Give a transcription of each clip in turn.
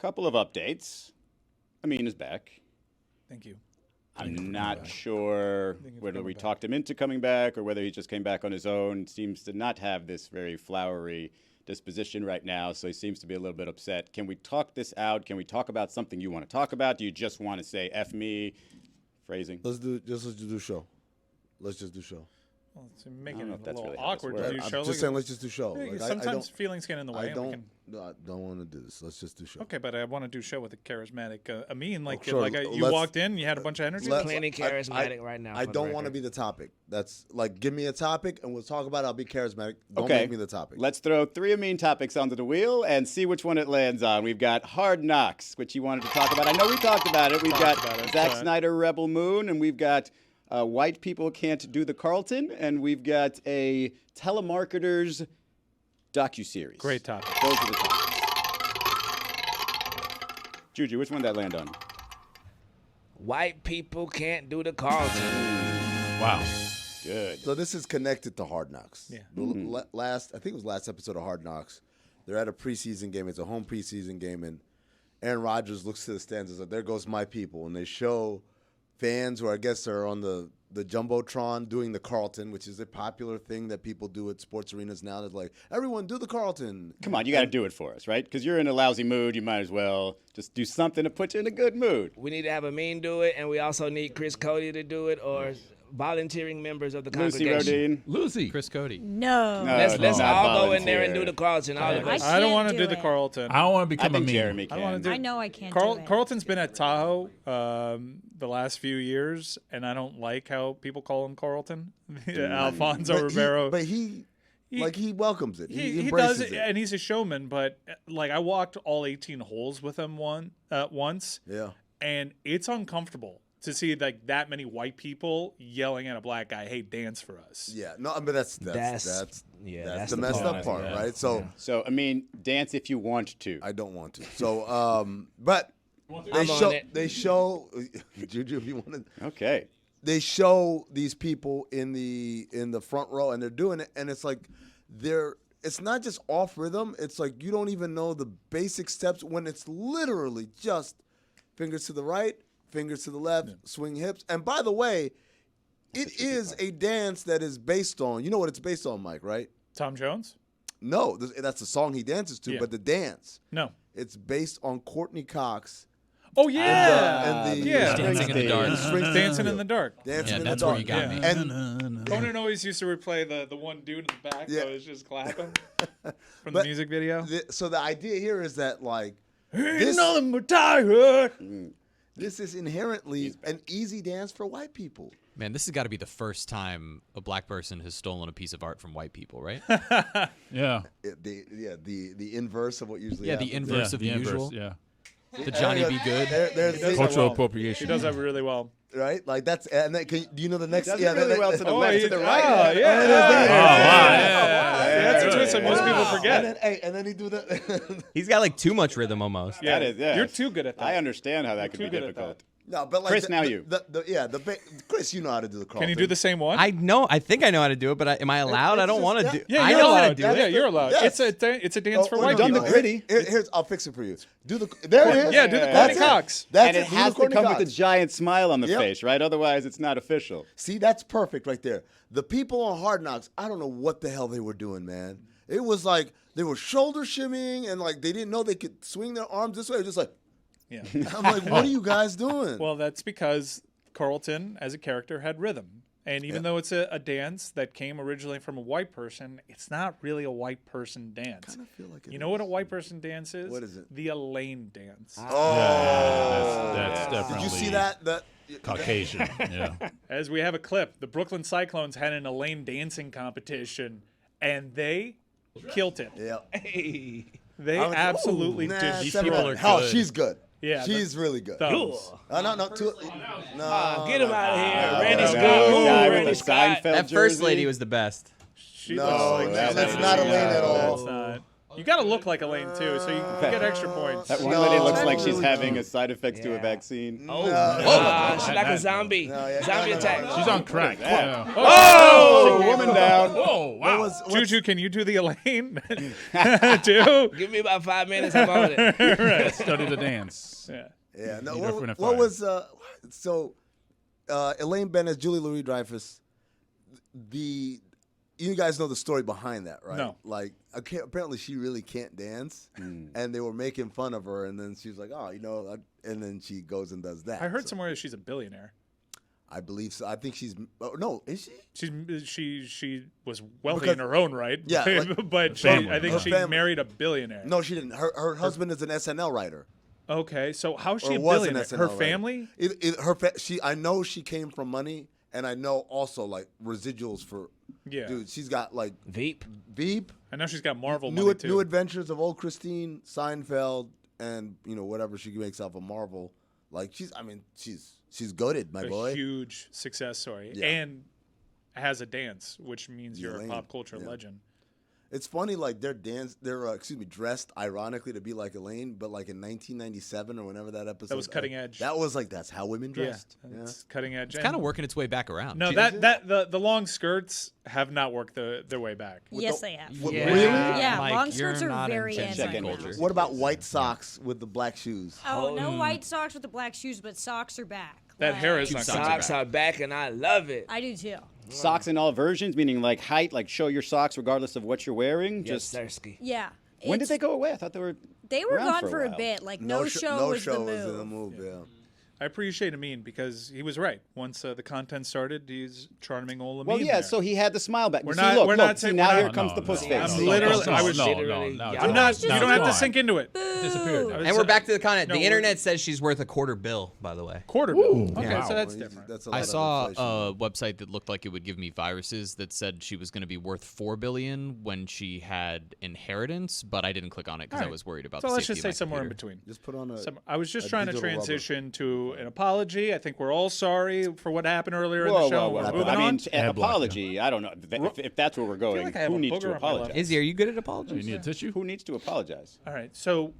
Couple of updates. Amin is back. Thank you. I'm not sure whether we talked him into coming back or whether he just came back on his own. Seems to not have this very flowery disposition right now, so he seems to be a little bit upset. Can we talk this out? Can we talk about something you want to talk about? Do you just want to say F me? Phrasing. Let's do show. Let's just do show. Well, it's making it a that's little really how this awkward to works. do I'm show. just saying, let's just do show. Like, Sometimes feelings get in the way. I don't want to do this. Let's just do show. Okay, but I want to do show with a charismatic Amin. Like, sure. you walked in, you had a bunch of energy. Plenty charismatic right now. I don't want to be the topic. That's like, give me a topic and we'll talk about it. I'll be charismatic. Don't Okay. make me the topic. Let's throw 3 Amin topics onto the wheel and see which one it lands on. We've got Hard Knocks, which you wanted to talk about. I know we talked about it. We've got Zack Snyder, Rebel Moon, and we've got White People Can't Do the Carlton, and we've got a telemarketers docuseries. Great topic. Those are the topics. Juju, which one did that land on? White people can't do the Carlton. Wow. Good. So this is connected to Hard Knocks. Yeah. I think it was last episode of Hard Knocks. They're at a preseason game. It's a home preseason game, and Aaron Rodgers looks to the stands and says, "There goes my people," and they show fans who I guess are on the Jumbotron doing the Carlton, which is a popular thing that people do at sports arenas now. They're like, everyone do the Carlton. Come on, you got to do it for us, right? Because you're in a lousy mood. You might as well just do something to put you in a good mood. We need to have Amin do it, and we also need Chris Cody to do it, or volunteering members of the Lucy congregation. Rodine. Lucy. Chris Cody. No. Let's not all go in there and volunteer. do the Carlton. All of us. I don't want to can't do do the it. Carlton. I don't want to I become a think meme. Jeremy I can. don't want to do I know I can't Carl, do it. Carlton's been at Tahoe the last few years, and I don't like how people call him Carlton. Alfonso Ribeiro. He welcomes it. He He embraces does, it. and he's a showman. But like, I walked all 18 holes with him once, Yeah. and it's uncomfortable to see like that many white people yelling at a black guy, "Hey, dance for us." Yeah. No, but that's the messed up part, Yeah. right? So So, I mean, dance if you want to. I don't want to. So but I'm on it. they show Juju, if you want to. Okay. They show these people in the front row, and they're doing it, and it's like it's not just off rhythm. It's like you don't even know the basic steps when it's literally just fingers to the right, fingers to the left, swing hips. And by the way, it is a dance that is based on. You know what it's based on, Mike? Right? Tom Jones? No, that's the song he dances to, Yeah. but the dance. No. It's based on Courtney Cox. Oh yeah, and the yeah. Dancing in the Dark. Dancing in the dark. Dancing Yeah, in that's the where dark. you got me. And Conan always used to replay the one dude in the back Yeah. that was just clapping from the But music video. so the idea here is that like Ain't nothing but tired. this is inherently an easy dance for white people. Man, this has got to be the first time a black person has stolen a piece of art from white people, right? Yeah. The inverse of what usually Yeah, happens. the inverse Yeah, of the usual. inverse, yeah. The Johnny Be Good. There's does Cultural well. appropriation. He does that really well. right? Like that's and then, do you know the next? Does it really well to the left, to the right. Oh, yeah. That's a twist that most people forget. And then he do the. He's got like too much rhythm almost. That is, yeah. You're too good at that. I understand how that could too be good at difficult. No, but like Chris, now you. Chris, you know how to do the Carlton. Can you do the same one? I know. I think I know how to do it, but am I allowed? I don't want to do. Yeah, I you're know allowed. how to do Yeah, it. you're allowed. Yes. It's a dance for Oh, white no, people. the gritty. Here's I'll fix it for you. There it is. Yeah, do the That's Courtney it. Cox. That's And it Do the has to Courtney come Cox. with a giant smile on the Yep. face, right? Otherwise, it's not official. See, that's perfect right there. The people on Hard Knocks, I don't know what the hell they were doing, man. It was like they were shoulder shimmying and like they didn't know they could swing their arms this way. Just like, Yeah. I'm like, what are you guys doing? Well, that's because Carlton, as a character, had rhythm. And even though it's a dance that came originally from a white person, it's not really a white person dance. I kind of feel like it You know what a white person dance is? What is it? The Elaine dance. That's definitely. Did you see that? Caucasian. Yeah. As we have a clip, the Brooklyn Cyclones had an Elaine dancing competition, and they killed it. Yeah. They absolutely Nah, did. people are Oh, good. she's good. Yeah, she's really good. Thumbs. No. Get him out of here. Oh, Randy the Scott. guy with Randy the Scott. Seinfeld That first jersey. lady was the best. She No, looks like that's not Elaine at all. That's not. You got to look like Elaine too, so you get extra points. That one lady looks like she's having a side effects to a vaccine. She's like a zombie. Zombie attack. She's on crack. Yeah. Oh, woman down. Oh, wow. Juju, can you do the Elaine? too? Give me about 5 minutes. I'm on it. Study the dance. Yeah. Yeah. No. Eat her from the What fire. was Elaine Bennett, Julie Louis-Dreyfus? You guys know the story behind that, right? No. Like, apparently she really can't dance, and they were making fun of her, and then she was like, and then she goes and does that. I heard somewhere that she's a billionaire. I believe so. I think she's. Oh, no, is she? She was wealthy Because- in her own right. Yeah, like- but family. I think Her she family. married a billionaire. No, she didn't. Her husband is an SNL writer. Okay, so how's she Or a was an billionaire? SNL Her writer. family? I know she came from money, and I know also like residuals for. Yeah. Dude, she's got like Veep. Veep, I know she's got Marvel money too. New Adventures of Old Christine, Seinfeld, and whatever she makes off of Marvel. Like she's goated, my a boy. huge success story, Yeah. and has a dance, which means you're Elaine, a pop culture yeah. legend. It's funny, like they're dressed ironically to be like Elaine, but like in 1997 or whenever that episode. That was cutting edge. That was like that's how women dressed. Yeah, it's cutting edge. It's kind of working its way back around. No, the long skirts have not worked their way back. Yes, they have. What- Yeah. Really? Yeah, Mike, long you're skirts are not very in Gen Z anti-culture. culture. What about white socks with the black shoes? Oh, no white socks with the black shoes, but socks are back. That hair is Like, not coming Socks back. are back, and I love it. I do too. Socks in all versions, meaning like height, like show your socks regardless of what you're wearing. Yes, Just Sirski. Yeah. when did It's- they go away? I thought they were. They were around gone for a while. bit. Like no show was the is in the move. move. Yeah. I appreciate Amin because he was right. Once the content started, he's charming old Amin. Well, yeah. there. So he had the smile back. We're See, not- look, we're look, not see, saying- now we're here not- comes the puss face. I'm literally- I was literally- no, I'm not. You Now don't have to gone. sink into it. Disappeared. And we're back to the content. No, The we're- internet says she's worth $250 by the way. Quarter bill. Okay, Wow. so that's Well, different. That's a lot I of saw inflation. a website that looked like it would give me viruses that said she was going to be worth $4 billion when she had inheritance, but I didn't click on it because I Alright. was worried about. So the let's safety just say of my somewhere in computer. between. Just put on a. I was just a trying to digital rubber. transition to an apology. I think we're all sorry for what happened earlier in Whoa, the show. whoa, We're whoa. moving I mean, on. Ad block, apology. I don't know if that's where we're going. like I have Who a needs booger to on my left. apologize? Izzy, are you good at apologies? You need a tissue? Who needs to apologize? All right, so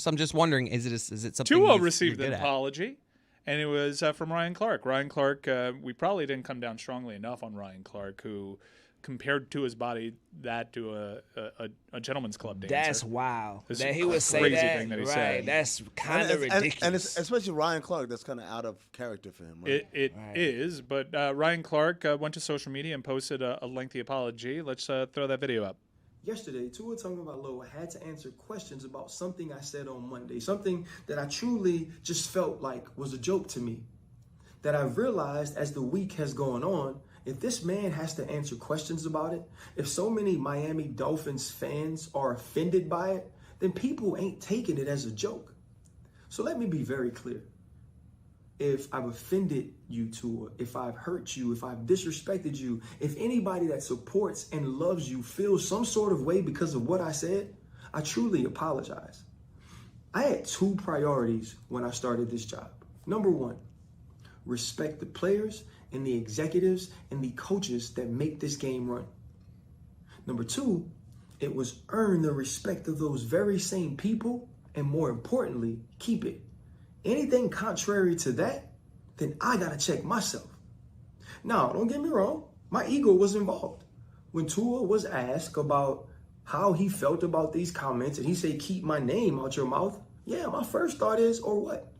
I'm just wondering, is it something Tua you're received good an at? apology, and it was from Ryan Clark. Ryan Clark, we probably didn't come down strongly enough on Ryan Clark, who compared to his body that to a gentleman's club dancer. That's wild. This That he would say crazy that. thing that he Right. said. That's kind of ridiculous. And it's, especially Ryan Clark, that's kind of out of character for him. Right? It is, but Ryan Clark went to social media and posted a lengthy apology. Let's throw that video up. Yesterday, Tua Tagovailoa had to answer questions about something I said on Monday, something that I truly just felt like was a joke to me. That I've realized as the week has gone on, if this man has to answer questions about it, if so many Miami Dolphins fans are offended by it, then people ain't taking it as a joke. So let me be very clear. If I've offended you, Tua, if I've hurt you, if I've disrespected you, if anybody that supports and loves you feels some sort of way because of what I said, I truly apologize. I had two priorities when I started this job. Number one, respect the players and the executives and the coaches that make this game run. Number two, it was earn the respect of those very same people, and more importantly, keep it. Anything contrary to that, then I gotta check myself. Now, don't get me wrong, my ego was involved. When Tua was asked about how he felt about these comments, and he said, keep my name out your mouth, yeah, my first thought is, or what?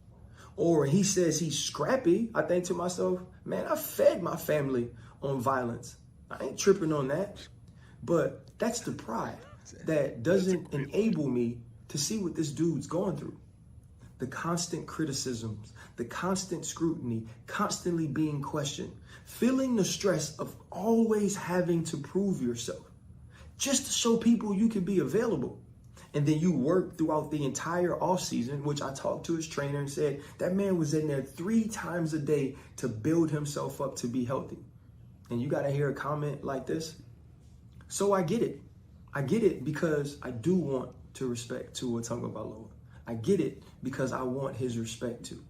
Or he says he's scrappy, I think to myself, man, I fed my family on violence. I ain't tripping on that. But that's the pride that doesn't enable me to see what this dude's going through. The constant criticisms, the constant scrutiny, constantly being questioned, feeling the stress of always having to prove yourself, just to show people you can be available. And then you work throughout the entire offseason, which I talked to his trainer and said that man was in there 3 times a day to build himself up to be healthy. And you got to hear a comment like this. So I get it. I get it because I do want to respect Tua Tagovailoa. I get it because I want his respect too.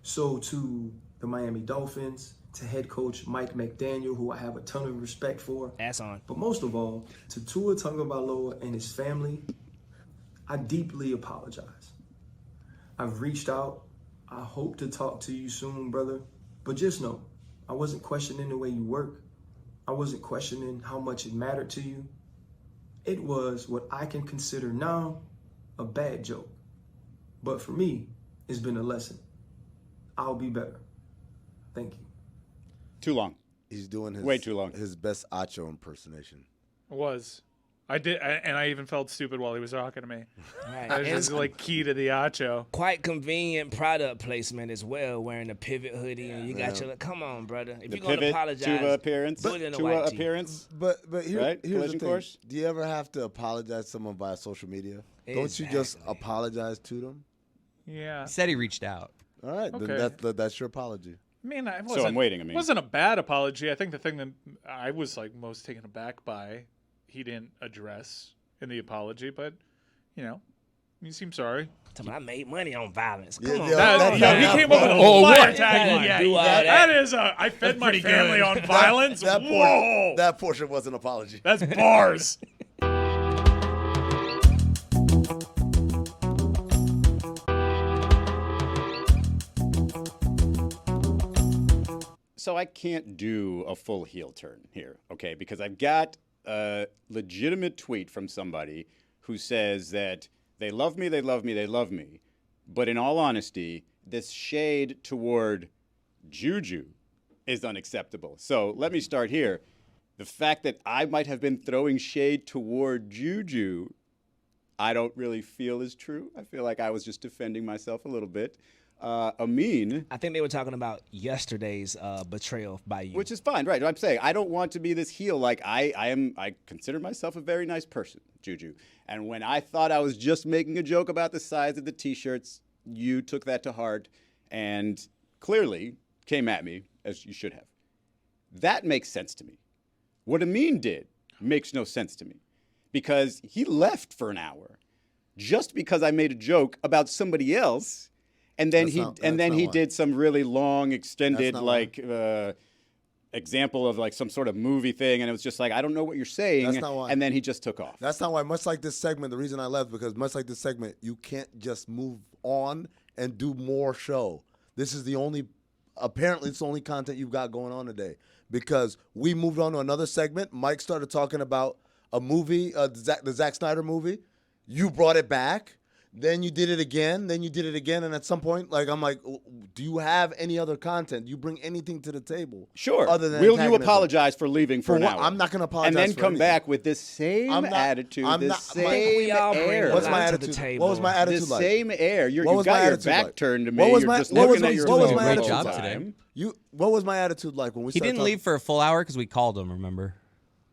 So to the Miami Dolphins, to head coach Mike McDaniel, who I have a ton of respect for. Ass on. But most of all, to Tua Tagovailoa and his family, I deeply apologize. I've reached out. I hope to talk to you soon, brother. But just know, I wasn't questioning the way you work. I wasn't questioning how much it mattered to you. It was what I can consider now a bad joke. But for me, it's been a lesson. I'll be better. Thank you. Too long. He's doing his Way too long. His best Acho impersonation. It was. I did, and I even felt stupid while he was talking to me. Right. That was And just like key to the Acho. quite convenient product placement as well, wearing a pivot hoodie and you got your. Come on, brother. If The you're gonna pivot, apologize, Tua appearance, do it in a Tua white tee. appearance. But here, Right? here's Collision the thing. course? Do you ever have to apologize to someone via social media? Don't you just Exactly. apologize to them? Yeah. He said he reached out. All right, Okay. then that's your apology. I mean, I So wasn't, I'm waiting. I mean, wasn't a bad apology. I think the thing that I was like most taken aback by, he didn't address in the apology, but you know, he seemed sorry. Tell me, I made money on violence. Yeah, Come on. yeah, That, that- he came up with a Oh, flyer what? tagline. Yeah, Yeah, that- that is a. I fed my family on violence. Whoa, That portion was an apology. that's bars. So I can't do a full heel turn here, okay? Because I've got a legitimate tweet from somebody who says that they love me, they love me, they love me. But in all honesty, this shade toward Juju is unacceptable. So let me start here. The fact that I might have been throwing shade toward Juju, I don't really feel is true. I feel like I was just defending myself a little bit. Amin, I think they were talking about yesterday's betrayal by you. which is fine, right? I'm saying I don't want to be this heel. Like I consider myself a very nice person, Juju. And when I thought I was just making a joke about the size of the T-shirts, you took that to heart and clearly came at me, as you should have. That makes sense to me. What Amin did makes no sense to me because he left for an hour just because I made a joke about somebody else. And then That's he not- and that's then not he why. did some really long, extended That's not why. example of like some sort of movie thing, and it was just like I don't know what you're saying. That's not why. And then he just took off. That's not why. Much like this segment, the reason I left because much like this segment, you can't just move on and do more show. This is the only. Apparently, it's the only content you've got going on today because we moved on to another segment. Mike started talking about a movie, the Zack Snyder movie. You brought it back. Then you did it again. Then you did it again. And at some point, like I'm like, do you have any other content? Do you bring anything to the table? Sure. Other than Will you antagonism? apologize for leaving for an what? hour? I'm not going to apologize. And then for come anything. back with this same I'm not- attitude, I'm this not- same we all bring air. a What's lot my to the attitude? table. What was my attitude This like? same air. What You was my got your attitude back like? turned to me. What was You're my- just what was looking my- at your what was phone my the attitude whole like? time. What was my attitude like when we He started didn't talking? leave for a full hour because we called him, remember?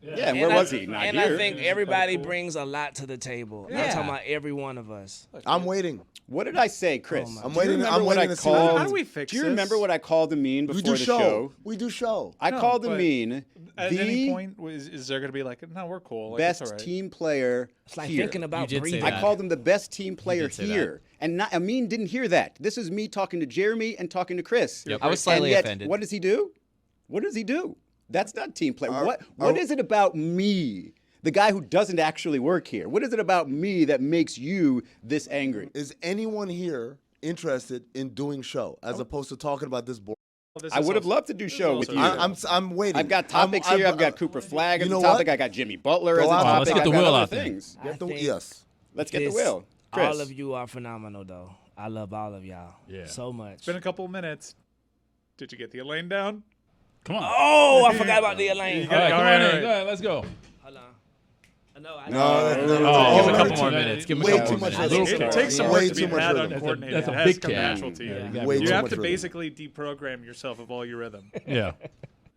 Yeah, and where was he? Not and here. I think everybody brings a lot to the table. I'm Yeah. talking about every one of us. I'm waiting. What did I say, Chris? Oh, my I'm Do you waiting. remember I'm what waiting I to see what called? How do we fix Do you this? remember what I called Amin We before do the show. show? We do show. I No, called but Amin At the any point, is there going to be like, no, we're cool. Like, best it's all right. team player It's like here. thinking about You did say breathing. that. I called him the best team player did say that. here. And not, Amin didn't hear that. This is me talking to Jeremy and talking to Chris. Yep. I was slightly and yet, offended. What does he do? What does he do? That's not team play. What are- is it about me, the guy who doesn't actually work here? What is it about me that makes you this angry? Is anyone here interested in doing show as opposed to talking about this board? Well, this I is would have also- loved to do this is show also with you. true. I'm waiting. I've got topics here. I've got Cooper Flag as You a know topic. what? I got Jimmy Butler Go as a out. topic. Let's get I've the got wheel other out there. things. I think Yes. Let's get the this- will. Chris. All of you are phenomenal, though. I love all of y'all Yeah. so much. It's been a couple of minutes. Did you get the Elaine down? Come on. Oh, I forgot about the Elaine. All right, come All right, on all in. right. Go ahead, let's go. Hold on. No, I No, Oh, Give him a oh, couple too more much. minutes. Give him a Way couple too more much minutes. rhythm. It takes some Way work to too be much mad rhythm. uncoordinated. That's a It has big come cat. natural to you. Yeah, you gotta Way You too have much to rhythm. basically deprogram yourself of all your rhythm. Yeah.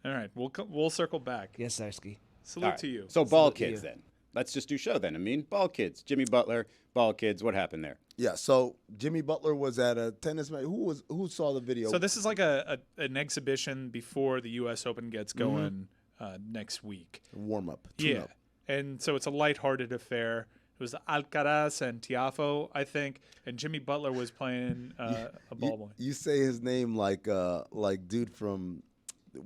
All right, we'll circle back. Yes, Sirski. Salute All right. to you. So ball Salute to kids you. then. Let's just do show then. I mean, ball kids. Jimmy Butler, ball kids. What happened there? Yeah. So Jimmy Butler was at a tennis match. Who saw the video? So this is like an exhibition before the U.S. Open gets going next week. warm up. Yeah, and so it's a lighthearted affair. It was Alcaraz and Tiafoe, I think, and Jimmy Butler was playing a ball boy. You say his name like dude from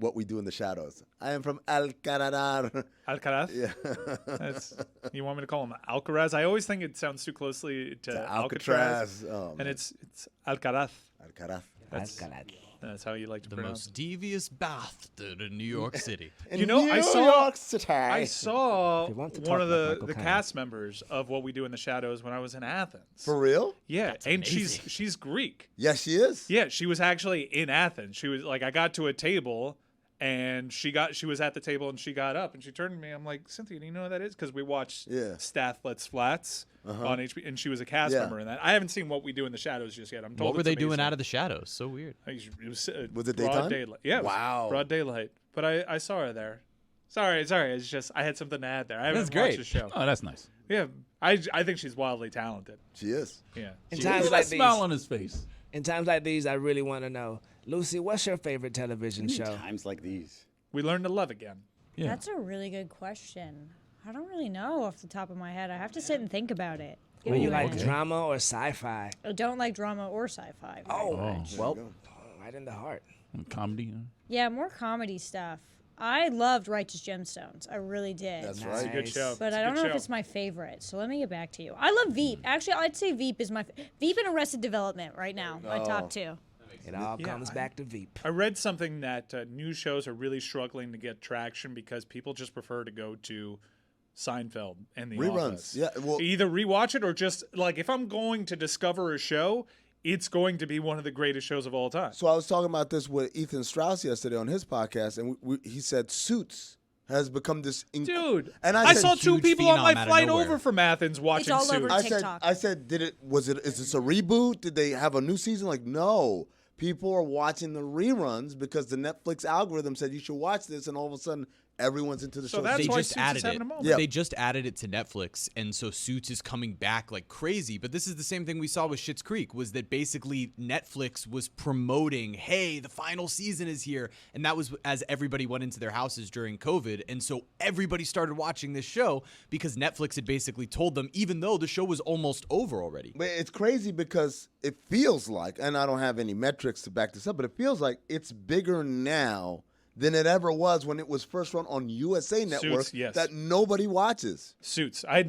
What We Do in the Shadows. I am from Alcaraz. Alcaraz? Yeah. You want me to call him Alcaraz? I always think it sounds too closely to Alcatraz. Oh, and it's Alcaraz. Alcaraz. That's how you like to The pronounce most devious bastard in New York City. You know, I saw If you want to one talk of like the Michael Caine. cast members of What We Do in the Shadows when I was in Athens. For real? Yeah, and she's Greek. Yes, she is. Yeah, she was actually in Athens. She was like, I got to a table, and she was at the table, and she got up, and she turned to me. I'm like, Cynthia, do you know what that is? Because we watched Stathlet's Flats on HBO, and she was a cast member in that. I haven't seen What We Do in the Shadows just yet. I'm told. What were it's they doing amazing. out of the shadows? So weird. It Was it broad daytime? daylight. Yeah. Wow. Broad daylight. But I saw her there. Sorry. It's just I had something to add there. I haven't That's watched great. the show. Oh, that's nice. Yeah. I think she's wildly talented. She is. Yeah. In Look times at like that these, smile on his face. in times like these, I really want to know, Lucy, what's your favorite television show? Times like these. We learned to love again. Yeah. That's a really good question. I don't really know off the top of my head. I have to sit and think about it. Give Do me you a like minute. drama or sci-fi? I don't like drama or sci-fi. Well, right in the heart. Comedy. Yeah, more comedy stuff. I loved Righteous Gemstones. I really did. That's Nice. right. It's a good show. But It's a I don't good know if show. it's my favorite, so let me get back to you. I love Veep. Actually, I'd say Veep is my Veep and Arrested Development right now. My top two. It all comes back to Veep. I read something that new shows are really struggling to get traction because people just prefer to go to Seinfeld and The Reruns. Office. Yeah, well- Either rewatch it or just like if I'm going to discover a show, it's going to be one of the greatest shows of all time. So I was talking about this with Ethan Strauss yesterday on his podcast, and he said Suits has become this. Dude, and I said, saw two huge people on phenom my out of flight nowhere. over from Athens watching all over Suits. TikTok. I said, is this a reboot? Did they have a new season? Like, no. People are watching the reruns because the Netflix algorithm said you should watch this, and all of a sudden everyone's into the So show. that's They why just Suits is added having it. a moment. Yeah. They just added it to Netflix, and so Suits is coming back like crazy. But this is the same thing we saw with Schitt's Creek, was that basically Netflix was promoting, hey, the final season is here. And that was as everybody went into their houses during COVID. And so everybody started watching this show because Netflix had basically told them, even though the show was almost over already. But it's crazy because it feels like, and I don't have any metrics to back this up, but it feels like it's bigger now than it ever was when it was first run on USA Network yes. that nobody watches. Suits. I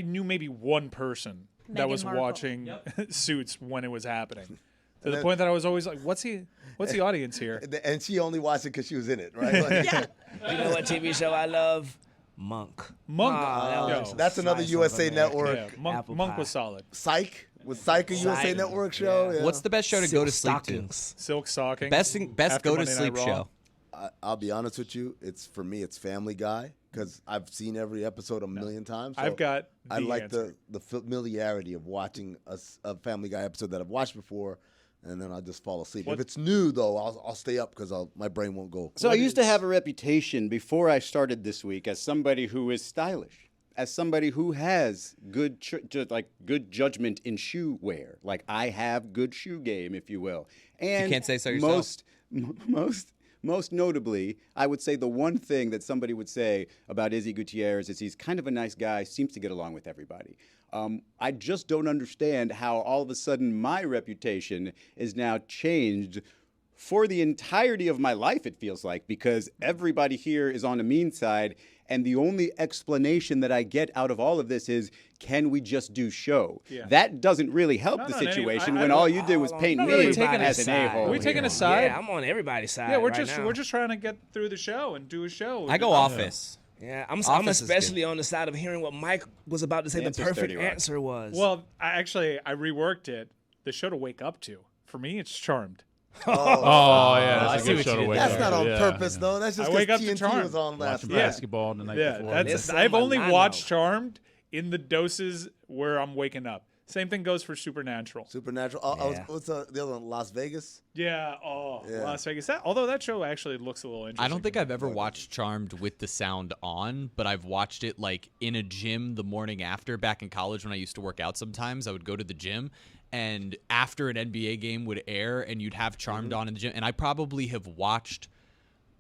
knew maybe one person that Meghan was Markle. watching Suits when it was happening. To the point that I was always like, what's the audience here? And she only watched it because she was in it, right? Like, You know what TV show I love? Monk. Monk. that Yo. That's another Slice of USA America. Network. Yeah, Monk Apple was pie. solid. Psych. Was Psych a USA Psych. Network show? Yeah. What's the best show to go to sleep to? Stockings. Silk Stocking. Best After go to Monday Night sleep Raw. show. I'll be honest with you. For me, it's Family Guy because I've seen every episode a million times. So I've got I the like answer. the familiarity of watching a Family Guy episode that I've watched before, and then I just fall asleep. If it's new though, I'll stay up because my brain won't go. So I used to have a reputation before I started this week as somebody who is stylish, as somebody who has good good judgment in shoe wear. Like I have good shoe game, if you will. And can't say so yourself. Most notably, I would say the one thing that somebody would say about Izzy Gutierrez is he's kind of a nice guy, seems to get along with everybody. I just don't understand how all of a sudden my reputation is now changed for the entirety of my life, it feels like, because everybody here is on the mean side, and the only explanation that I get out of all of this is, can we just do show? Yeah. That doesn't really help No, the no, in any- situation I- when I- all you did was paint not me really as taking an a-hole. Are we taking a here. side? Yeah, I'm on everybody's side. Yeah, we're right just now. we're just trying to get through the show and do a show. I go Office. Yeah, I'm Office is good. especially on the side of hearing what Mike was about to say. The Answer's perfect 30 Rock. answer was. Well, I reworked it. The show to wake up to. For me, it's Charmed. Oh, yeah. I That's see a what good show you to did wake That's up not to, on yeah. purpose though. That's just I wake because up to TNT Charmed. was on last Watching night. basketball the night Yeah, before. Listen, I've only Manano. watched Charmed in the doses where I'm waking up. Same thing goes for Supernatural. Supernatural. Yeah. What's the other one? Las Vegas. Yeah. Las Vegas. Although that show actually looks a little interesting. I don't think I've ever watched Charmed with the sound on, but I've watched it like in a gym the morning after. Back in college when I used to work out sometimes, I would go to the gym, and after an NBA game would air and you'd have Charmed on in the gym, and I probably have watched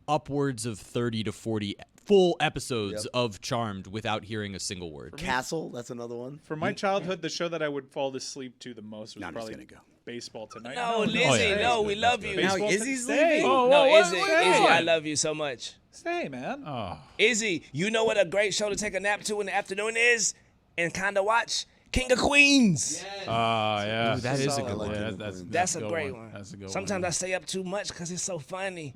upwards of 30 to 40 full episodes of Charmed without hearing a single word. Castle, that's another one. For my childhood, the show that I would fall asleep to the most was I'm just probably gonna go. Baseball Tonight. No, Lizzie, no, we love you. Baseball Izzy's Stay. leaving? Oh, No, whoa, Izzy, wait, Izzy, wait. I love you so much. Stay, man. Oh. Izzy, you know what a great show to take a nap to in the afternoon is, and kind of watch King of Queens. Yeah. Ooh, that is a I good like one. King of That's Queens. That's a good great one. That's a good Sometimes one. I stay up too much because it's so funny.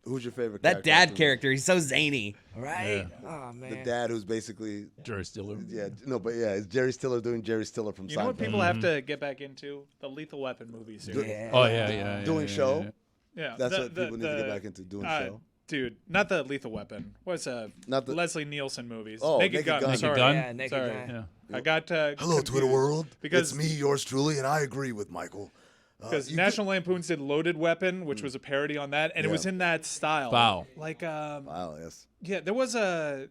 Who's your favorite That character? dad character, he's so zany. Right? Oh The man. dad who's basically, Jerry Stiller. it's Jerry Stiller doing Jerry Stiller from You know what Seinfeld. people have to get back into? The Lethal Weapon movie series. Yeah. Oh yeah. Doing show. Yeah, That's what people need to get back into, doing show. Dude, not the Lethal Weapon. What's Not the- Leslie Nielsen movies? Oh, Naked Gun. Gun. Sorry. Gun? Yeah, Naked Sorry. Gun. Yeah. I got Hello, confused Twitter world. because It's me, yours truly, and I agree with Michael. because you National Lampoon's did Loaded Weapon, which was a parody on that, and it Yeah. was in that style. Foul. Like Wow, yes. yeah, there was oh,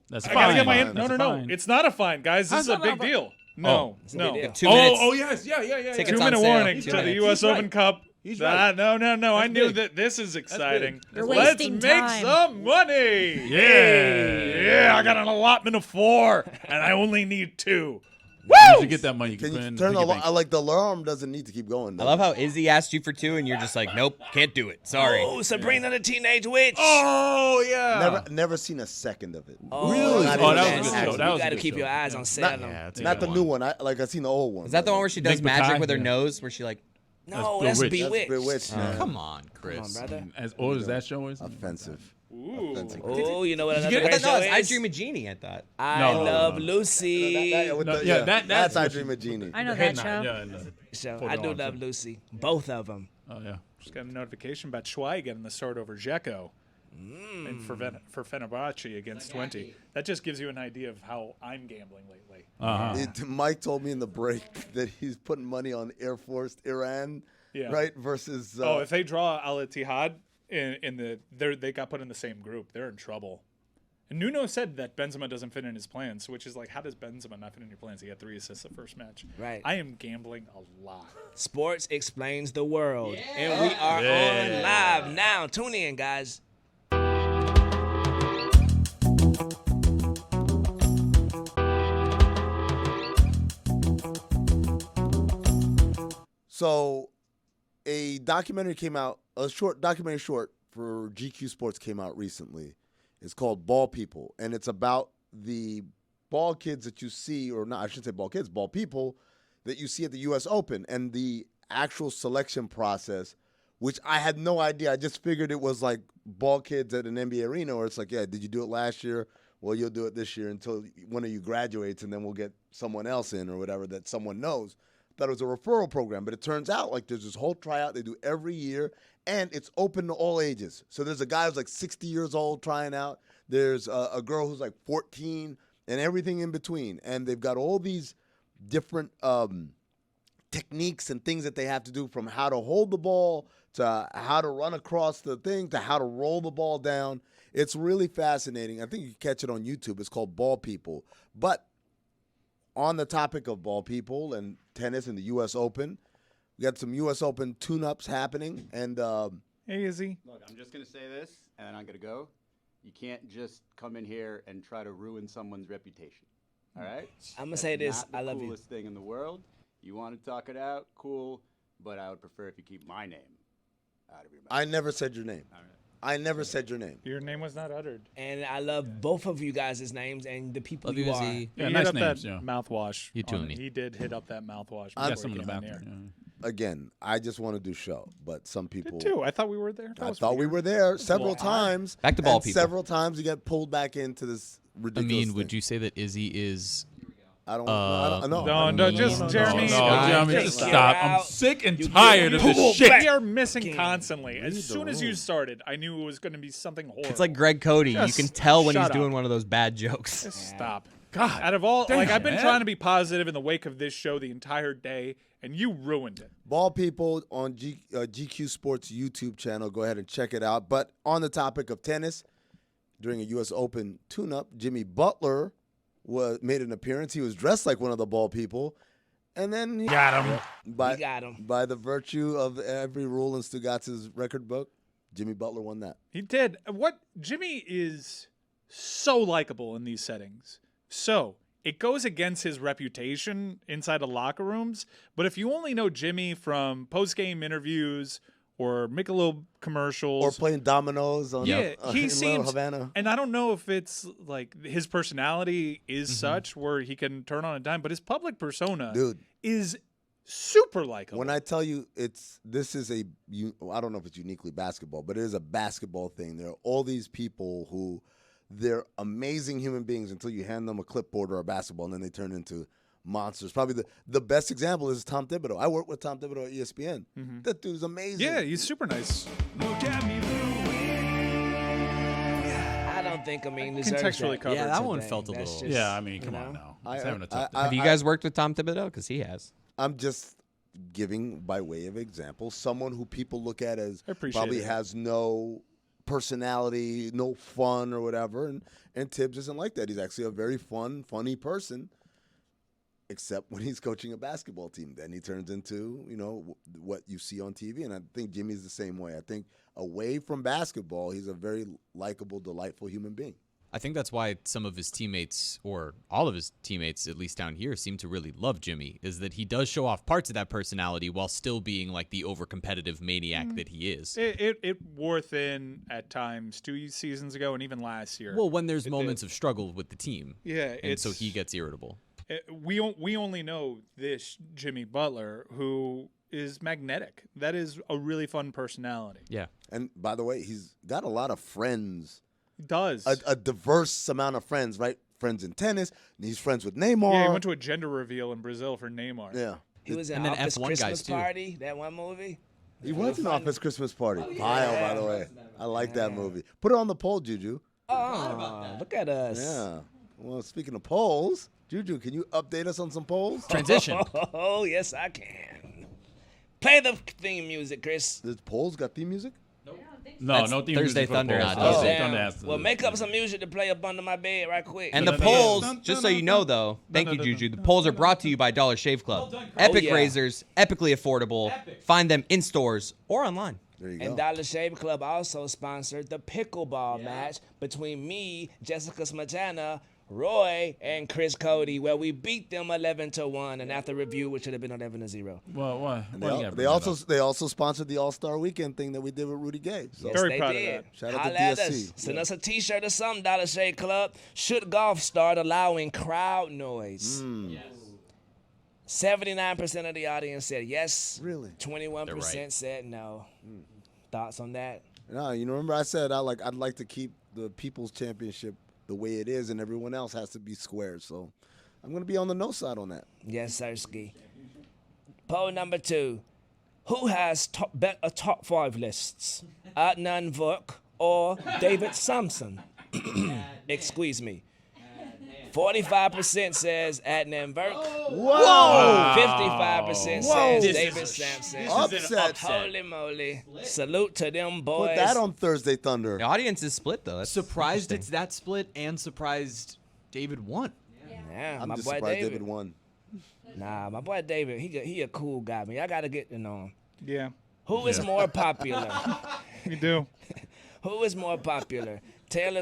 That's I gotta get my fine. no, That's no, fine. it's not a fine, guys. This How's is a that big not fine? deal. No, It's a no. big deal. 2 minutes. Oh yes, yeah. Tickets 2 on minute sale. warning 2 to the minutes. U.S. He's Open right. Cup. He's right. No. I That's knew big. that this is exciting. You're Let's wasting make time. some money. Yeah. I got an allotment of 4, and I only need 2. Once you get that money, you Can can put you in turn the piggy alarm? bank. Like the alarm doesn't need to keep going. I love how Izzy asked you for 2 and you're just like, nope, can't do it. Sorry. Oh, Sabrina the Teenage Witch. Oh yeah. Never seen a second of it. Really? Not Oh, even that was a an good show. accident. That You was a got to good keep show. your eyes on set. Not the new one. I've seen the old one. Is that the one where she does Nick magic Mackay? with her Yeah. nose, where she like? No, That's that's Bewitched. That's Bewitched. Bewitched, man. Come on, Come Chris. on, brother. As old as that show is. Offensive. Ooh. Oh, you know what another I great thought, show no, it's I is? Dream of Jeannie. I thought. I No. Love Lucy. That's I Dream of Genie. I know that show. Yeah, no. show. Put I it do on, love too. Lucy. Both of them. Oh yeah. Just got a notification about Schwei getting the start over Dzeko. And for Fenerbahce against 20. That just gives you an idea of how I'm gambling lately. Mike told me in the break that he's putting money on Air Force Iran, Yeah. right? Versus. If they draw Al Ittihad they got put in the same group. They're in trouble. And Nuno said that Benzema doesn't fit in his plans, which is like, how does Benzema not fit in your plans? He had 3 assists the first match. Right. I am gambling a lot. Sports explains the world. And we are on live now. Tune in, guys. So, a documentary came out, a documentary short for GQ Sports came out recently. It's called Ball People, and it's about the ball kids that you see, or not, I shouldn't say ball kids, ball people that you see at the U.S. Open, and the actual selection process, which I had no idea. I just figured it was like ball kids at an NBA arena, where it's like, yeah, did you do it last year? Well, you'll do it this year until one of you graduates, and then we'll get someone else in or whatever that someone knows. Thought it was a referral program, but it turns out like there's this whole tryout they do every year, and it's open to all ages. So there's a guy who's like 60 years old trying out. There's a girl who's like 14, and everything in between. And they've got all these different techniques and things that they have to do, from how to hold the ball to how to run across the thing to how to roll the ball down. It's really fascinating. I think you can catch it on YouTube. It's called Ball People. But on the topic of ball people and tennis and the U.S. Open, we got some U.S. Open tune-ups happening. And Hey, Izzy. Look, I'm just going to say this, and then I'm going to go. You can't just come in here and try to ruin someone's reputation. All right? I'm going to say this. Not the I love you. coolest thing in the world. You want to talk it out, cool, but I would prefer if you keep my name out of your mouth. I never said your name. All right. I never said your name. Your name was not uttered. And I love both of you guys' names and the people Love you you, are. Izzy. Yeah, he nice hit up names. that Yeah. mouthwash. You too, on it. me. He did hit up that mouthwash. I got before some he in the came in bathroom. here. Yeah. Again, I just want to do show, but some people. Did too. I thought we were there. That I was thought we weird. were there several little odd. times. Back to ball and people. Several times we get pulled back into this I ridiculous mean, would thing. you say that Izzy is? I don't know. No, just Jeremy. No, Scott. Jeremy, Just just get stop. out. I'm sick and You tired get of out. this shit. We are missing King. constantly. As Read the soon as you room. started, I knew it was going to be something horrible. It's like Greg Cody. Just You can tell when he's shut doing up. one of those bad jokes. Just stop. God, Out of all, damn, like I've been man. trying to be positive in the wake of this show the entire day, and you ruined it. Ball People on GQ Sports YouTube channel. Go ahead and check it out. But on the topic of tennis, during a U.S. Open tune-up, Jimmy Butler made an appearance. He was dressed like one of the ball people. And then he Got him. by, You got him. by the virtue of every rule in Stugotz's record book, Jimmy Butler won that. He did. Jimmy is so likable in these settings. So it goes against his reputation inside of locker rooms. But if you only know Jimmy from post-game interviews or Michelob commercials, or playing dominoes on he in seems Havana. And I don't know if it's like his personality is such where he can turn on a dime, but his public persona is super likable. When I tell you this is I don't know if it's uniquely basketball, but it is a basketball thing. There are all these people who they're amazing human beings until you hand them a clipboard or a basketball, and then they turn into monsters. Probably the best example is Tom Thibodeau. I worked with Tom Thibodeau at ESPN. That dude's amazing. Yeah, he's super nice. I don't think Amin deserves Contextually that. covered. Yeah, that today. one felt a That's little. just, Yeah, I mean, come on now. He's having a tough day. Have you guys worked with Tom Thibodeau? Because he has. I'm just giving, by way of example, someone who people look at as probably has no personality, no fun or whatever, and Tibbs isn't like that. He's actually a very funny person, except when he's coaching a basketball team. Then he turns into, what you see on TV, and I think Jimmy's the same way. I think away from basketball, he's a very likable, delightful human being. I think that's why some of his teammates, or all of his teammates, at least down here, seem to really love Jimmy, is that he does show off parts of that personality while still being like the over-competitive maniac that he is. It wore thin at times 2 seasons ago and even last year. Well, when there's moments of struggle with the team. Yeah. And so he gets irritable. We only know this Jimmy Butler, who is magnetic. That is a really fun personality. Yeah. And by the way, he's got a lot of friends. He does. A diverse amount of friends, right? Friends in tennis. And he's friends with Neymar. Yeah, he went to a gender reveal in Brazil for Neymar. Yeah. He was in And then Office F1 Christmas guys, too. Party, that one movie. He was in Office Christmas Party. Vile, by the way. I like that movie. Put it on the poll, Juju. Oh, look at us. Yeah. Well, speaking of polls, Juju, can you update us on some polls? Transition. Oh, yes, I can. Play the theme music, Chris. This polls got theme music? No theme Thursday music for Thunder. polls. Oh. Thursday Damn. Thunder has to Well, make up some music to play up under my bed right quick. And the polls, just so you know, though, thank you, Juju. The polls are brought to you by Dollar Shave Club. Epic yeah. razors, epically affordable. Find them in stores or online. There you go. And Dollar Shave Club also sponsored the pickleball match between me, Jessica Smetana, Roy, and Chris Cody, where we beat them 11-1, and after review, it should have been 11-0. Well, what? They also sponsored the All-Star Weekend thing that we did with Rudy Gay. So Yes, Very they proud of did. that. Shout out to Holla at DSC. us. Send us a T-shirt or something, Dollar Shave Club. Should golf start allowing crowd noise? 79% of the audience said yes. Really? 21% said no. Thoughts on that? No, remember I said I'd like to keep the People's Championship the way it is, and everyone else has to be square. So I'm going to be on the no side on that. Yes, Sirski. Poll number 2. Who has a top 5 lists? Adnan Vuk or David Sampson? Excuse me. 45% says Adnan Vuk. Whoa! 55% says David Sampson. Upset. Holy moly. Salute to them boys. Put that on Thursday Thunder. The audience is split, though. That's Surprised interesting. it's that split and surprised David won. Yeah, I'm my just boy surprised David. David won. Nah, my boy David, he a cool guy, man. I got to get to know him. Yeah, Who is more popular? you do. Who is more popular, Taylor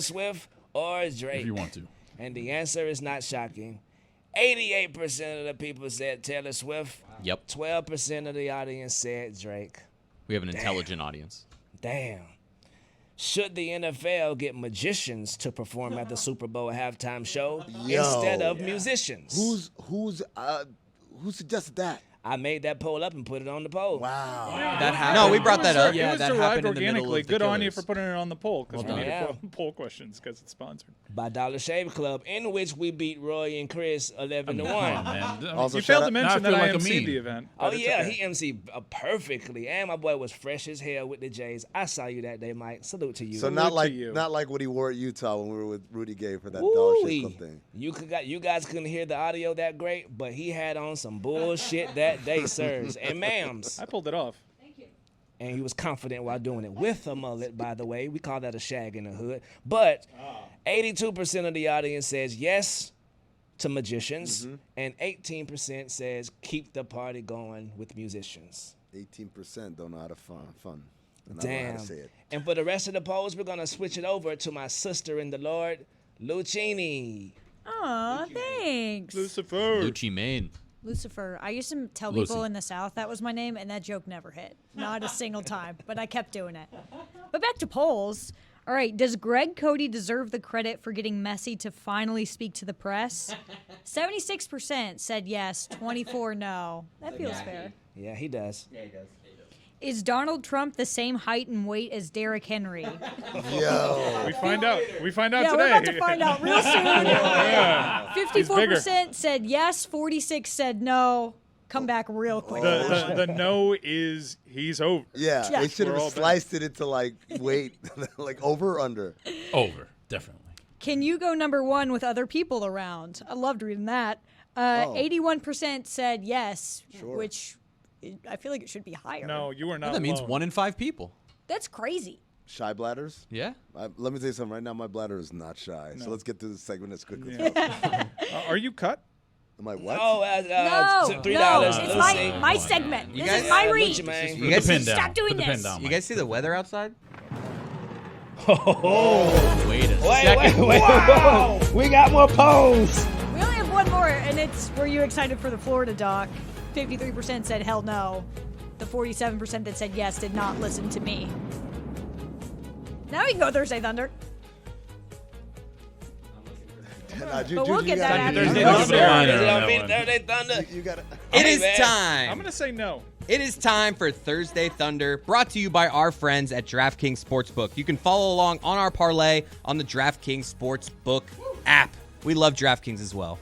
or Drake? If you want to. And the answer is not shocking. 88% of the people said Taylor Swift. Yep. 12% of the audience said Drake. We have an intelligent audience. Damn. Should the NFL get magicians to perform at the Super Bowl halftime show instead of musicians? Who suggested that? I made that poll up and put it on the poll. Wow. That happened. No, we brought that up. It was that derived happened in the middle organically. of the Good on you Killers. for putting it on the poll because we needed Yeah. poll questions because it's sponsored. By Dollar Shave Club, in which we beat Roy and Chris 11-1. Come on, man. Also, You shout failed to out- mention Now that I I feel like a emceed meme. the event. Oh, but it's yeah, okay. he emceed perfectly. And my boy was fresh as hell with the Jays. I saw you that day, Mike. Salute to you. So Salute not to like you. what he wore at Utah when we were with Rudy Gay for that Dollar Shave Woo-wee. Club thing. You guys couldn't hear the audio that great, but he had on some bullshit that day, sirs and ma'ams. I pulled it off. And he was confident while doing it with a mullet, by the way. We call that a shag in the hood. But 82% of the audience says yes to magicians, and 18% says keep the party going with musicians. 18% don't know how to fun. And I don't know how Damn. to say it. And for the rest of the polls, we're going to switch it over to my sister in the Lord, Lucini. Aw, thanks. Lucifer. Lucci Maine. Lucifer. I used to tell Lucy. people in the South that was my name, and that joke never hit. Not a single time, but I kept doing it. But back to polls. All right, does Greg Cody deserve the credit for getting Messi to finally speak to the press? 76% said yes, 24 no. That feels fair. Yeah, he does. Is Donald Trump the same height and weight as Derrick Henry? Yo. We find out. We find out Yeah, today. we're about to find out real soon. Yeah. 54% said yes, 46 said no. Come back real quick. The no is he's over. Yeah, Yeah. they should We're have all sliced it into like weight, like over or under. Over, definitely. Can you go number one with other people around? I loved reading that. 81% said yes, which I feel like it should be higher. No, you are not. That means alone. 1 in 5 people. That's crazy. Shy bladders? Yeah. Let me tell you something. Right now, my bladder is not shy. So let's get through this segment as quickly as Yeah. possible. Are you cut? Am I what? No, No, $3. no, it's Lucy. my segment. This guys- is my Lucci, read. man. You guys, Put the pin down. Stop doing Put the pin this. down, you Mike. guys see the weather outside? Wait a second. Wow. We got more polls. We only have one more, and it's were you excited for the Florida doc? 53% said hell no. The 47% that said yes did not listen to me. Now we can go Thursday Thunder. But we'll get that after. Thursday Thunder. Thunder. Give it a line Is on it that gonna be one. Thursday Thunder? You got it. It Hey, is man. time. I'm gonna say no. It is time for Thursday Thunder, brought to you by our friends at DraftKings Sportsbook. You can follow along on our parlay on the DraftKings Sportsbook app. We love DraftKings as well.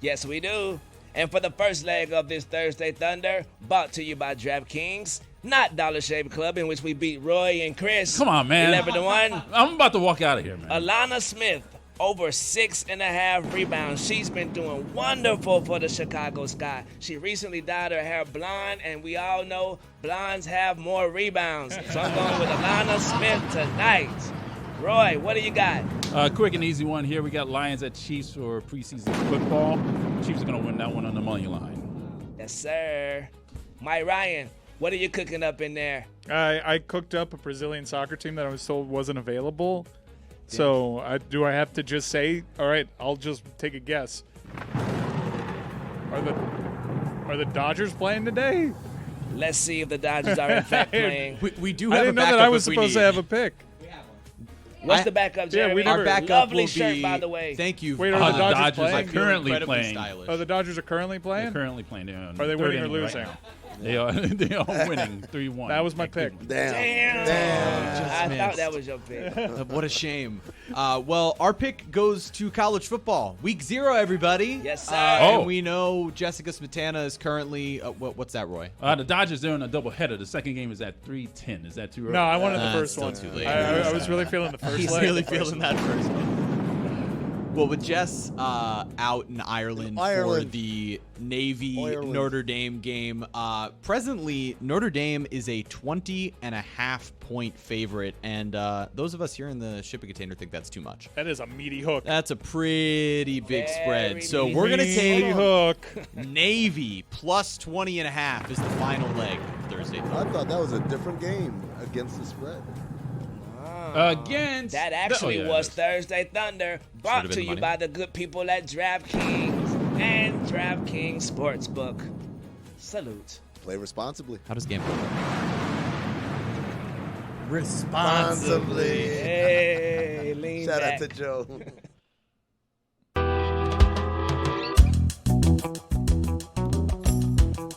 Yes, we do. And for the first leg of this Thursday Thunder, brought to you by DraftKings, not Dollar Shave Club, in which we beat Roy and Chris. Come on, man. 11-1. I'm about to walk out of here, man. Alana Smith, over 6.5 rebounds. She's been doing wonderful for the Chicago Sky. She recently dyed her hair blonde, and we all know blondes have more rebounds. So I'm going with Alana Smith tonight. Roy, what do you got? Quick and easy one here. We got Lions at Chiefs for preseason football. Chiefs are going to win that one on the money line. Yes, sir. Mike Ryan, what are you cooking up in there? I cooked up a Brazilian soccer team that I was told wasn't available. So do I have to just say, all right, I'll just take a guess. Are the Dodgers playing today? Let's see if the Dodgers are in fact playing. We do I have a didn't know backup that I was if we supposed to need. have a pick. What's the backup, Jeremy? we never- Our backup Lovely will shirt, be. by the way. Thank you. Wait, are the the Dodgers Dodgers playing? are currently Incredibly playing. stylish. Oh, the Dodgers are currently They're playing? currently playing. They're Are they winning or right losing? now. They are winning 3-1. That was my at pick. Cleveland. Damn. I thought missed. that was your pick. What a shame. Well, our pick goes to college football. Week 0, everybody. Yes, sir. And we know Jessica Smetana is currently. What's that, Roy? The Dodgers, they're in a doubleheader. The second game is at 3:10. Is that too early? No, I wanted the It's first still one. too late. I was really feeling the first He's leg. really feeling that first one. Well, with Jess out in Ireland for the Navy Notre Dame game, presently Notre Dame is a 20.5-point favorite, and those of us here in the shipping container think that's too much. That is a meaty hook. That's a pretty big spread. Very So we're gonna Meaty take hook. Navy plus 20.5 is the final leg of Thursday. I thought that was a different game against the spread. Against That actually was Thursday Thunder, brought been to the you money. by the good people at DraftKings and DraftKings Sportsbook. Salute. Play responsibly. How does game go? Responsibly. Hey, lean Shout back. out to Joe.